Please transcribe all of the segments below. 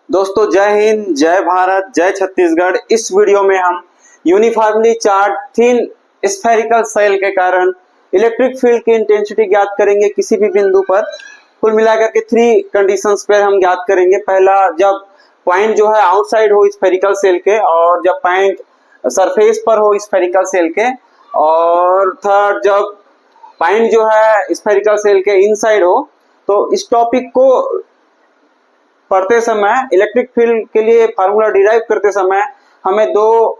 दोस्तों जय हिंद, जय भारत, जय छत्तीसगढ़। इस वीडियो में हम uniformly charge thin spherical shell के कारण इलेक्ट्रिक फील्ड की इंटेंसिटी ज्ञात करेंगे किसी भी बिंदु पर। कुल मिलाकर के 3 कंडीशंस पे हम ज्ञात करेंगे। पहला, जब पॉइंट जो है आउटसाइड हो स्फेरिकल सेल के, और जब पॉइंट सरफेस पर हो स्फेरिकल सेल के, और थर्ड, जब पॉइंट जो है स्फेरिकल सेल के इनसाइड हो। तो इस टॉपिक को पढ़ते समय, इलेक्ट्रिक फील्ड के लिए फार्मूला डिराइव करते समय हमें 2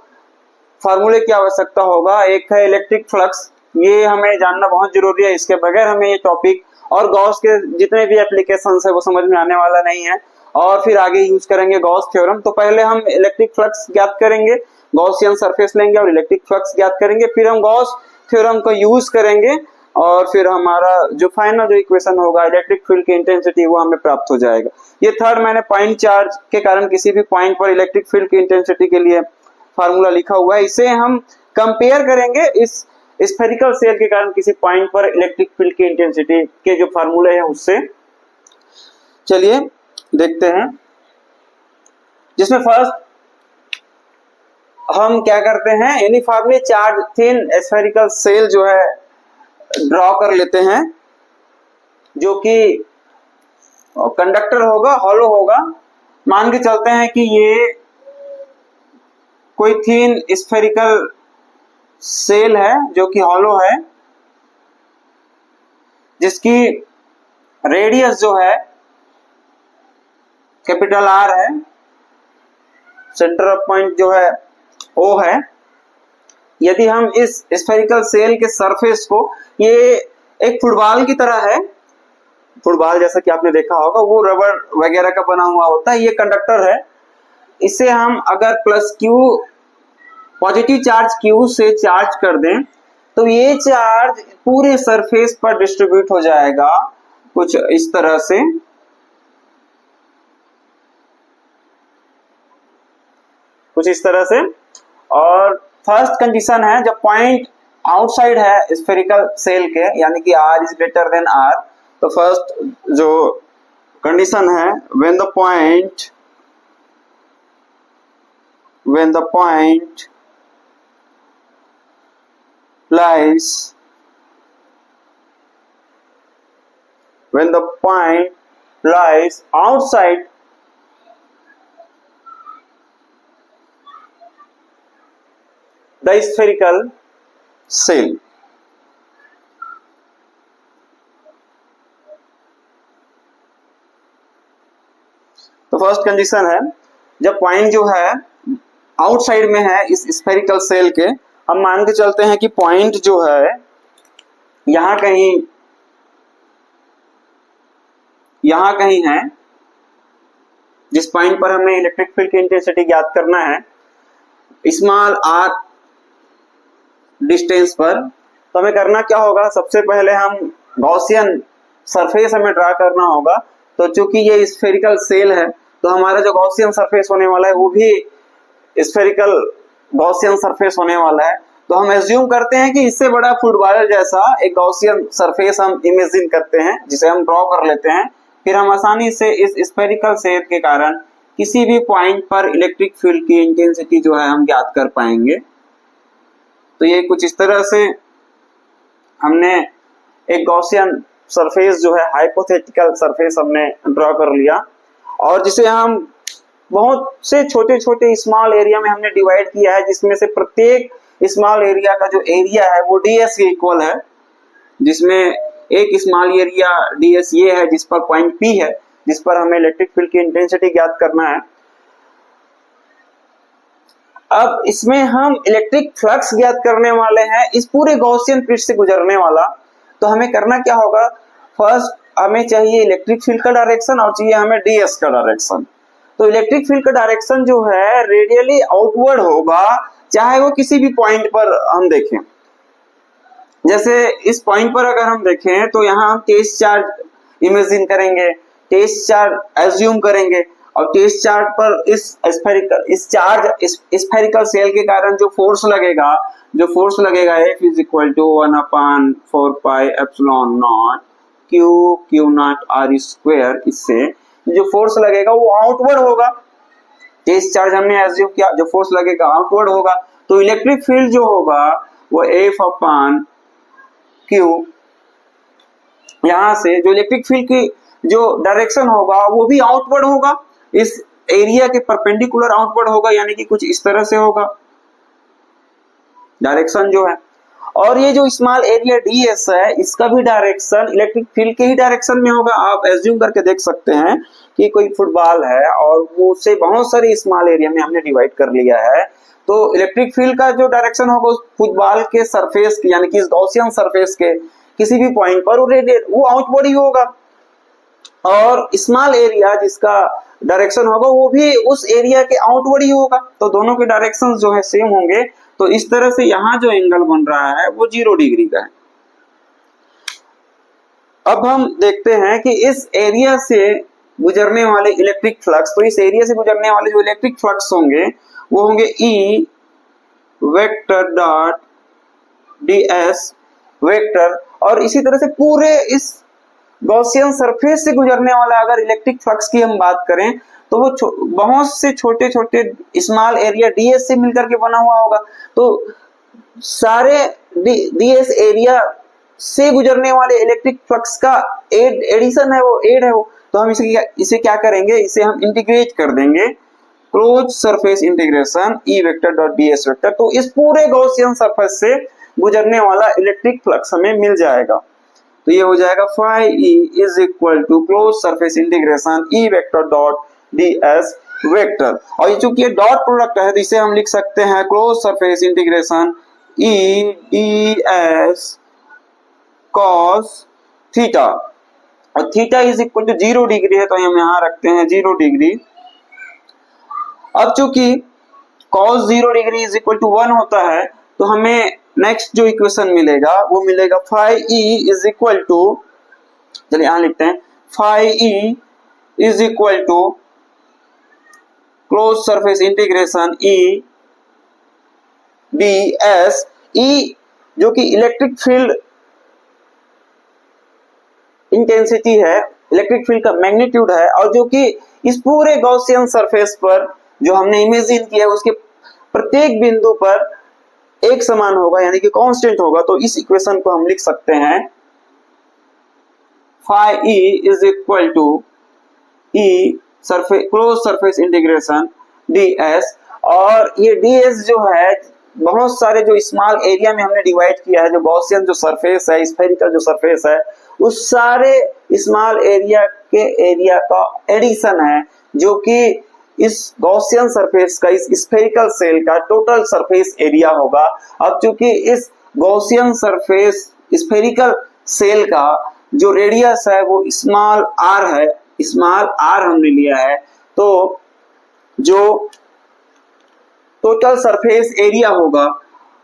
फार्मूले की आवश्यकता होगा। एक है इलेक्ट्रिक फ्लक्स, ये हमें जानना बहुत जरूरी है, इसके बगैर हमें ये टॉपिक और गॉस के जितने भी एप्लीकेशंस है वो समझ में आने वाला नहीं है। और फिर आगे यूज करेंगे गॉस थ्योरम। तो पहले हम इलेक्ट्रिक फ्लक्स ज्ञात करेंगे, गॉसियन सरफेस लेंगे और इलेक्ट्रिक फ्लक्स ज्ञात करेंगे, फिर हम गॉस थ्योरम को यूज करेंगे और फिर हमारा जो फाइनल जो इक्वेशन होगा इलेक्ट्रिक फील्ड की इंटेंसिटी, वो हमें प्राप्त हो जाएगा। ये थर्ड मैंने पॉइंट चार्ज के कारण किसी भी पॉइंट पर इलेक्ट्रिक फील्ड की इंटेंसिटी के लिए फार्मूला लिखा हुआ है। इसे हम कंपेयर करेंगे इस स्फेरिकल सेल के कारण किसी पॉइंट पर इलेक्ट्रिक फील्ड की इंटेंसिटी के जो फार्मूले हैं उससे। चलिए देखते हैं, जिसमें फर्स्ट हम क्या करते हैं, uniformly charge thin spherical shell जो है ड्रॉ कर लेते हैं, जो कि कंडक्टर होगा, हॉलो होगा। मान के चलते हैं कि ये कोई थिन स्फेरिकल सेल है जो कि हॉलो है, जिसकी रेडियस जो है कैपिटल आर है, सेंटर ऑफ पॉइंट जो है ओ है। यदि हम इस स्फेरिकल सेल के सरफेस को, ये एक फुटबॉल की तरह है, फुटबॉल जैसा कि आपने देखा होगा, वो रबर वगैरह का बना हुआ होता है, ये कंडक्टर है। इसे हम अगर plus Q, positive charge Q से चार्ज कर दें तो ये चार्ज पूरे सरफेस पर डिस्ट्रीब्यूट हो जाएगा कुछ इस तरह से। और फर्स्ट कंडीशन है, जब पॉइंट आउटसाइड है स्फेरिकल सेल के, यानी कि r is greater than r। तो फर्स्ट जो कंडीशन है, when the point lies outside the spherical cell। तो फर्स्ट कंडीशन है, जब पॉइंट जो है आउटसाइड में है इस स्फेरिकल सेल के, हम मान के चलते हैं कि पॉइंट जो है यहां कहीं है, जिस पॉइंट पर हमें इलेक्ट्रिक फील्ड की इंटेंसिटी ज्ञात करना है स्मॉल r डिस्टेंस पर। तो हमें करना क्या होगा, सबसे पहले हम गॉसियन सरफेस हमें ड्रा करना होगा। तो चूंकि ये स्फेरिकल सेल है तो हमारा जो गॉसियन सरफेस होने वाला है वो भी स्फेरिकल गॉसियन सरफेस होने वाला है। तो हम एज्यूम करते हैं कि इससे बड़ा फुटबॉल जैसा एक गॉसियन सरफेस हम इमेजिन करते हैं, जिसे हम ड्रॉ कर लेते हैं। फिर हम आसानी से इस स्फेरिकल सेल के कारण किसी भी पॉइंट पर इलेक्ट्रिक फील्ड की इंटेंसिटी जो है हम ज्ञात कर पाएंगे। तो ये कुछ इस तरह से हमने एक गॉसियन सरफेस जो है, हाइपोथेटिकल सरफेस हमने ड्रॉ कर लिया, और जिसे हम बहुत से छोटे छोटे स्मॉल एरिया में हमने डिवाइड किया है, जिसमें से प्रत्येक स्मॉल एरिया का जो एरिया है वो ds के इक्वल है। जिसमें एक स्मॉल एरिया ds ये है जिस पर पॉइंट P है, जिस पर हमें इलेक्ट्रिक फील्ड की इंटेंसिटी ज्ञात करना है। अब इसमें हम इलेक्ट्रिक फ्लक्स ज्ञात करने वाले हैं, इस पूरे गॉसियन पृष्ठ से गुजरने वाला। तो हमें करना क्या होगा, फर्स्ट हमें चाहिए इलेक्ट्रिक फील्ड का डायरेक्शन और चाहिए हमें ds का डायरेक्शन। तो इलेक्ट्रिक फील्ड का डायरेक्शन जो है रेडियली आउटवर्ड होगा, चाहे वो किसी भी पॉइंट पर हम देखें। जैसे इस पॉइंट पर अगर हम देखें तो यहाँ हम टेस्ट चार्ज इमेजिन करेंगे, टेस्ट चार्ज एज्यूम करेंगे, और टेस्ट चार्ज पर इस स्फेरिकल सेल के कारण जो फोर्स लगेगा F is equal to 1/4 pi epsilon not Q not R square. इससे जो फोर्स लगेगा वो आउटवर्ड होगा। इस चार्ज हमने एज्यूम किया, जो फोर्स लगेगा आउटवर्ड होगा, तो इलेक्ट्रिक फील्ड जो होगा वो F अपॉन Q, यहां से जो इलेक्ट्रिक फील्ड की जो डायरेक्शन होगा वो भी आउटवर्ड होगा, इस एरिया के परपेंडिकुलर आउटवर्ड होगा, यानी कि कुछ इस तरह से होगा डायरेक्शन जो है। और ये जो स्मॉल एरिया ds है, इसका भी डायरेक्शन इलेक्ट्रिक फील्ड के ही डायरेक्शन में होगा। आप एज्यूम करके देख सकते हैं कि कोई फुटबॉल है और वो उसे बहुत सारे स्मॉल एरिया में हमने डिवाइड कर लिया है, तो इलेक्ट्रिक फील्ड का जो डायरेक्शन होगा उस फुटबॉल के सरफेस की, यानी कि इस गॉसियन सरफेस के किसी भी पॉइंट पर वो आउटवर्ड ही होगा। और स्मॉल एरिया जिसका डायरेक्शन होगा वो भी उस एरिया के आउटवर्ड ही होगा, तो दोनों के डायरेक्शन जो है सेम होंगे। तो इस तरह से यहाँ जो एंगल बन रहा है वो 0 डिग्री का है। अब हम देखते हैं कि इस एरिया से गुजरने वाले इलेक्ट्रिक फ्लक्स, तो इस एरिया से गुजरने वाले जो इलेक्ट्रिक फ्लक्स होंगे वो होंगे E vector dot ds vector. और इसी तरह से पूरे इस गॉसियन सरफेस से गुजरने वाला अगर इलेक्ट्रिक फ्लक्स की हम बात करें तो वो बहुत से छोटे छोटे स्मॉल एरिया ds से मिलकर के बना हुआ होगा। तो सारे ds एरिया से गुजरने वाले इलेक्ट्रिक फ्लक्स का एडिशन है, वो एड है वो। तो हम इसे क्या करेंगे, इसे हम इंटीग्रेट कर देंगे, close surface integration E vector dot ds vector. तो इस पूरे गॉसियन सरफेस से गुजरने वाला इलेक्ट्रिक फ्लक्स हमें मिल जाएगा। तो ये हो जाएगा phi E is equal to close surface integration E vector dot ds vector. और ये चूंकि ये डॉट प्रोडक्ट है तो इसे हम लिख सकते हैं close surface integration E ds cos theta. और theta is equal to 0 degree है, तो हम यहाँ रखते हैं 0 डिग्री। अब चूंकि cos 0 degree is equal to 1 होता है, तो हमें नेक्स्ट जो इक्वेशन मिलेगा वो मिलेगा phi E is equal to, चलिए यहां लिखते हैं phi E is equal to close surface integration E ds। E जो कि इलेक्ट्रिक फील्ड इंटेंसिटी है, इलेक्ट्रिक फील्ड का मैग्नीट्यूड है, और जो कि इस पूरे गॉसियन सरफेस पर जो हमने इमेजिन किया है उसके प्रत्येक बिंदु पर एक समान होगा, यानी कि कांस्टेंट होगा। तो इस इक्वेशन को हम लिख सकते हैं phi E is equal to E surface close surface integration ds। और ये ds जो है बहुत सारे जो स्मॉल एरिया में हमने डिवाइड किया है, जो गॉसियन जो सरफेस है, स्फेरिकल जो सरफेस है, उस सारे स्मॉल एरिया के एरिया का एडिशन है, जो कि इस गॉसियन सरफेस का, इस स्फेरिकल सेल का टोटल सरफेस एरिया होगा। अब चूंकि इस गॉसियन सरफेस स्फेरिकल सेल का जो रेडियस है वो स्मॉल r है, स्मॉल r हमने लिया है, तो जो टोटल सरफेस एरिया होगा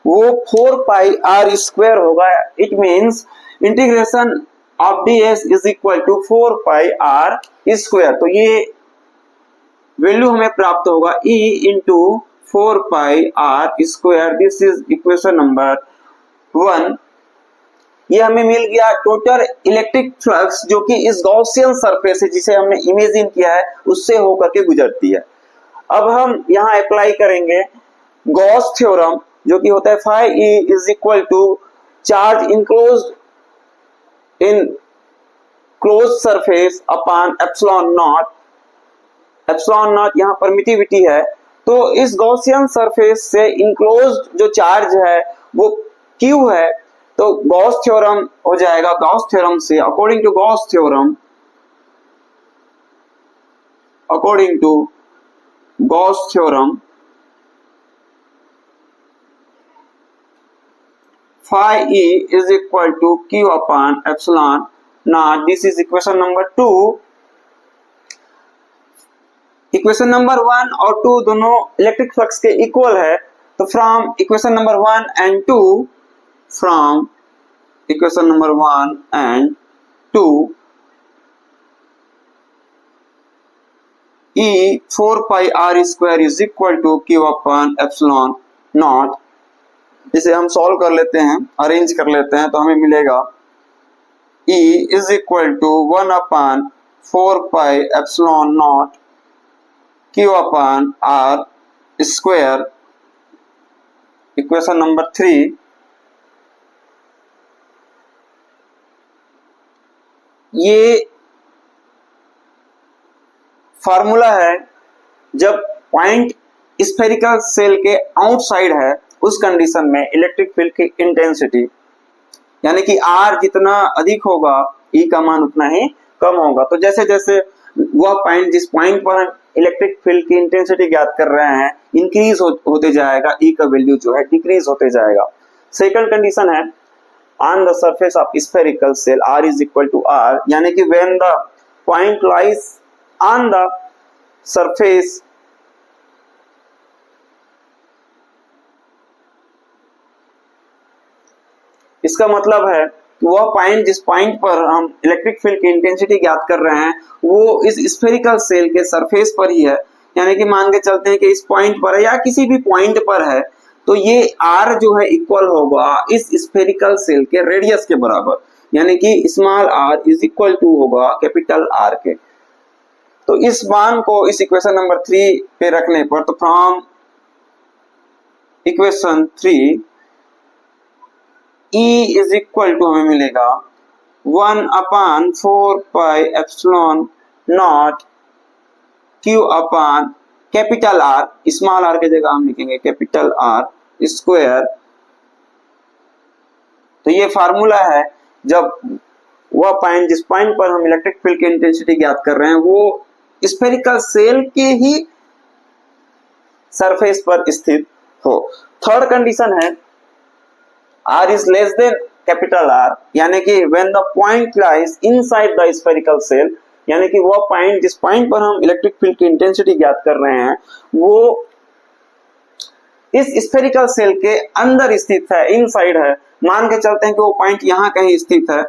वो 4 पाई r स्क्वायर होगा। It means integration of ds is equal to 4 pi r square. तो ये वैल्यू हमें प्राप्त होगा E into 4 pi r square. This is equation number 1। ये हमें मिल गया टोटल इलेक्ट्रिक फ्लक्स जो कि इस गॉसियन सरफेस है जिसे हमने इमेजिन किया है उससे होकर के गुजरती है। अब हम यहाँ अप्लाई करेंगे गॉस थ्योरम, जो कि होता है phi E is equal to charge enclosed in close surface upon epsilon not. Epsilon not यहाँ परमिटिविटी है, तो इस गॉसियन सरफेस से इनक्लोज्ड जो चार्ज है वो Q है। तो गॉस थ्योरम हो जाएगा, गॉस थ्योरम से according to Gauss theorem, according to Gauss theorem phi E is equal to Q upon epsilon naught। This is equation number 2। Equation number 1 और 2 दोनों इलेक्ट्रिक फ्लक्स के इक्वल है, तो from equation number 1 and 2, from equation number 1 and 2 E 4 pi r square is equal to Q upon epsilon not. इसे हम solve कर लेते हैं, अरेंज कर लेते हैं, तो हमें मिलेगा E is equal to 1 upon 4 pi epsilon not Q upon R square. Equation number 3, ये फार्मूला है जब पॉइंट स्फेरिकल सेल के आउटसाइड है, उस कंडीशन में इलेक्ट्रिक फील्ड की इंटेंसिटी यानी कि R जितना अधिक होगा E का मान उतना ही कम होगा। तो जैसे जैसे वह पॉइंट, जिस पॉइंट पर हम इलेक्ट्रिक फील्ड की इंटेंसिटी ज्ञात कर रहे हैं, इंक्रीज होते जाएगा, E का वैल्यू जो है डिक्रीज होते जाएगा। सेकंड कंडीशन है on the surface of spherical shell R is equal to R, यानी कि when the point lies on the surface इसका मतलब है कि वह पॉइंट, जिस पॉइंट पर हम इलेक्ट्रिक फील्ड की इंटेंसिटी ज्ञात कर रहे हैं, वो इस स्फेरिकल सेल के सरफेस पर ही है। यानी कि मान के चलते हैं कि इस पॉइंट पर है या किसी भी पॉइंट पर है, तो ये R जो है इक्वल होगा इस स्फेरिकल सेल के रेडियस के बराबर, यानी कि small r is equal to होगा कैपिटल R के। तो इस मान को इस इक्वेशन नंबर 3 पे रखने पर, तो from equation 3 E is equal to हमें मिलेगा 1 upon 4 pi epsilon not Q upon capital R, small r के जगह हम लिखेंगे कैपिटल R स्क्वायर। तो ये फार्मूला है जब वह पॉइंट, जिस पॉइंट पर हम इलेक्ट्रिक फील्ड की इंटेंसिटी ज्ञात कर रहे हैं, वो स्फेरिकल सेल के ही सरफेस पर स्थित हो। थर्ड कंडीशन है R is less than capital R, यानी कि when the point lies inside the spherical cell, यानी कि वह पॉइंट, जिस पॉइंट पर हम इलेक्ट्रिक फील्ड की इंटेंसिटी ज्ञात कर रहे हैं, वो इस स्फेरिकल सेल के अंदर स्थित है, इनसाइड है। मान के चलते हैं कि वो पॉइंट यहाँ कहीं स्थित है,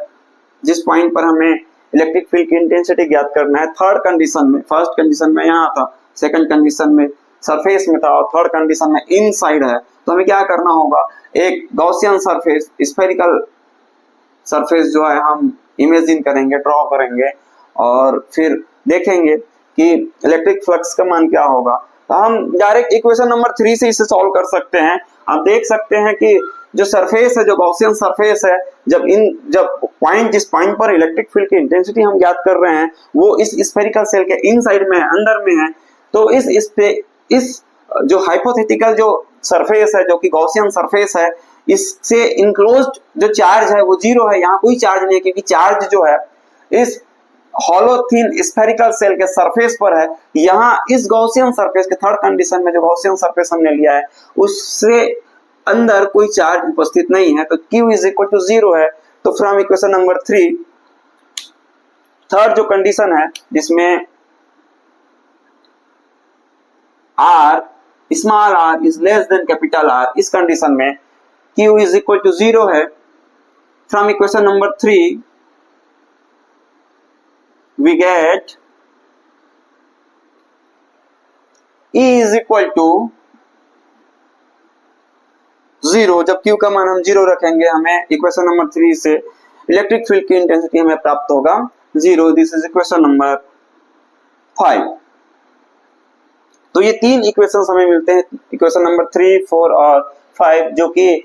जिस पॉइंट पर हमें इलेक्ट्रिक फील्ड की इंटेंसिटी ज्ञात करना है। थर्ड कंडीशन में, फर्स्ट कंडीशन में यहाँ था, सेकंड कंडीशन में सरफेस में था, और थर्ड कंडीशन में इनसाइड है। तो हमें क्या करना होगा, एक गॉसियन सरफेस, स्फेरिकल सरफेस जो है हम इमेजिन करेंगे, ड्रॉ करेंगे, और फिर देखेंगे कि इलेक्ट्रिक फ्लक्स का मान क्या होगा। तो हम डायरेक्ट इक्वेशन नंबर 3 से इसे सॉल्व कर सकते हैं। आप देख सकते हैं कि जो सरफेस है, जो गॉसियन सरफेस है, जब पॉइंट, जिस पॉइंट पर इलेक्ट्रिक फील्ड की इंटेंसिटी हम ज्ञात कर रहे हैं, वो इस स्फेरिकल सेल के इनसाइड में है, अंदर में है। तो इस जो हाइपोथेटिकल जो सरफेस है, जो कि गॉसियन सरफेस है, इससे इनक्लोज्ड जो चार्ज है वो 0 है। यहाँ कोई चार्ज नहीं है, क्योंकि चार्ज जो है इस हॉलो थिन स्फेरिकल सेल के सरफेस पर है। यहाँ इस गॉसियन सरफेस के थर्ड कंडीशन में जो गॉसियन सरफेस हमने लिया है, उससे अंदर कोई चार्ज उपस्थित नहीं है, तो Q इज इक्वल टू 0 है। तो फ्रॉम इक्वेशन नंबर 3, थर्ड जो कंडीशन है जिसमें R, small r is less than capital R, इस कंडीशन में Q इज इक्वल टू 0 है। From equation number 3 we get E is equal to 0। जब Q का मान हम 0 रखेंगे, हमें इक्वेशन नंबर 3 से इलेक्ट्रिक फील्ड की इंटेंसिटी हमें प्राप्त होगा 0। This is equation number 5। तो ये 3 इक्वेशंस हमें मिलते हैं, इक्वेशन नंबर 3, 4 और 5, जो कि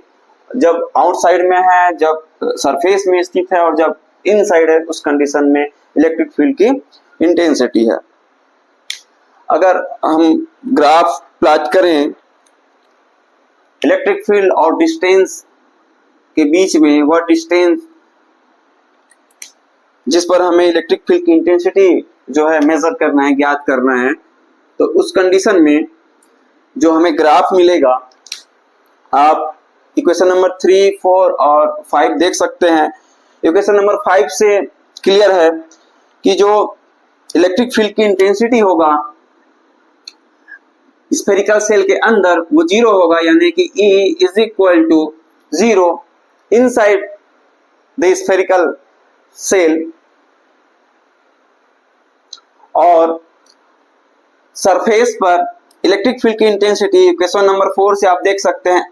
जब आउटसाइड में है, जब सरफेस में स्थित है, और जब इनसाइड है, उस कंडीशन में इलेक्ट्रिक फील्ड की इंटेंसिटी है। अगर हम ग्राफ प्लॉट करें इलेक्ट्रिक फील्ड और डिस्टेंस के बीच में, वह डिस्टेंस जिस पर हमें इलेक्ट्रिक फील्ड की इंटेंसिटी जो है मेजर करना है, ज्ञात करना है, तो उस कंडीशन में जो हमें ग्राफ मिलेगा, आप इक्वेशन नंबर 3, 4 और 5 देख सकते हैं। इक्वेशन नंबर 5 से क्लियर है कि जो इलेक्ट्रिक फील्ड की इंटेंसिटी होगा स्फेरिकल सेल के अंदर, वो 0 होगा, यानी कि E is equal to 0 inside the spherical shell. और सरफेस पर इलेक्ट्रिक फील्ड की इंटेंसिटी इक्वेशन नंबर 4 से आप देख सकते हैं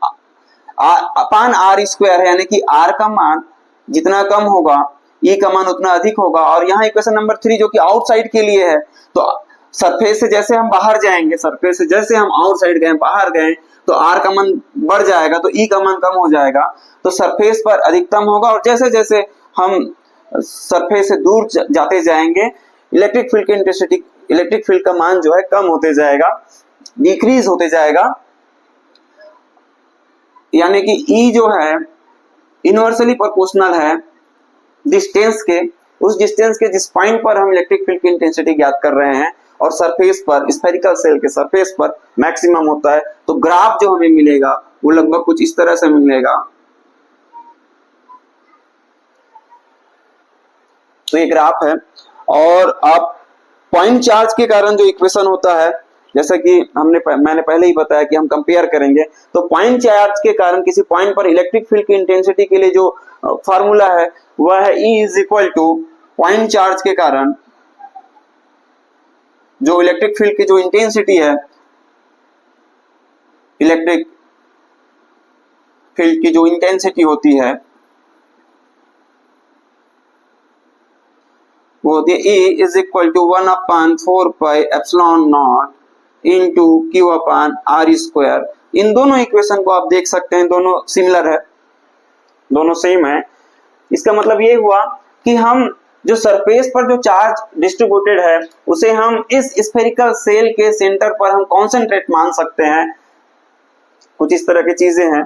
अपॉन R स्क्वायर है, यानी कि R का मान जितना कम होगा ई का मान उतना अधिक होगा। और यहाँ इक्वेशन नंबर 3 जो कि आउटसाइड के लिए है, तो सरफेस से जैसे हम बाहर जाएंगे, सरफेस से जैसे हम आउटसाइड गए, बाहर गए, तो आर का मान बढ़ जाएगा, तो ई का मान कम हो जाएगा, तो सरफेस पर अधिकतम होगा। और जैसे जैसे हम सरफेस से दूर जाते जाएंगे, इलेक्ट्रिक फील्ड की इंटेंसिटी, इलेक्ट्रिक फील्ड का मान जो है कम होते जाएगा, डिक्रीज होते जाएगा। यानी कि ई जो है इनवर्सली प्रोपोर्शनल है डिस्टेंस के, उस डिस्टेंस के जिस पॉइंट पर हम इलेक्ट्रिक फील्ड की इंटेंसिटी ज्ञात कर रहे हैं, और सरफेस पर, स्फेरिकल सेल के सरफेस पर मैक्सिमम होता है। तो ग्राफ जो हमें मिलेगा वो लगभग कुछ इस तरह से मिलेगा। तो ये ग्राफ है। और आप पॉइंट चार्ज के कारण जो इक्वेशन होता है, जैसा कि मैंने पहले ही बताया कि हम कंपेयर करेंगे, तो पॉइंट चार्ज के कारण किसी पॉइंट पर इलेक्ट्रिक फील्ड की इंटेंसिटी के लिए जो फार्मूला है वह है E is equal two point charge के कारण जो इलेक्ट्रिक फील्ड की जो इंटेंसिटी है, इलेक्ट्रिक फील्ड की जो इंटेंसिटी होती है वो होती है E is equal to 1/4 pi epsilon naught into Q upon R square. इन दोनों इक्वेशन को आप देख सकते हैं, दोनों सिमिलर है, दोनों सेम है। इसका मतलब ये हुआ कि हम जो सरफेस पर जो चार्ज डिस्ट्रीब्यूटेड है उसे हम इस स्फेरिकल सेल के सेंटर पर हम कॉन्सेंट्रेट मान सकते हैं। कुछ इस तरह की चीजें हैं।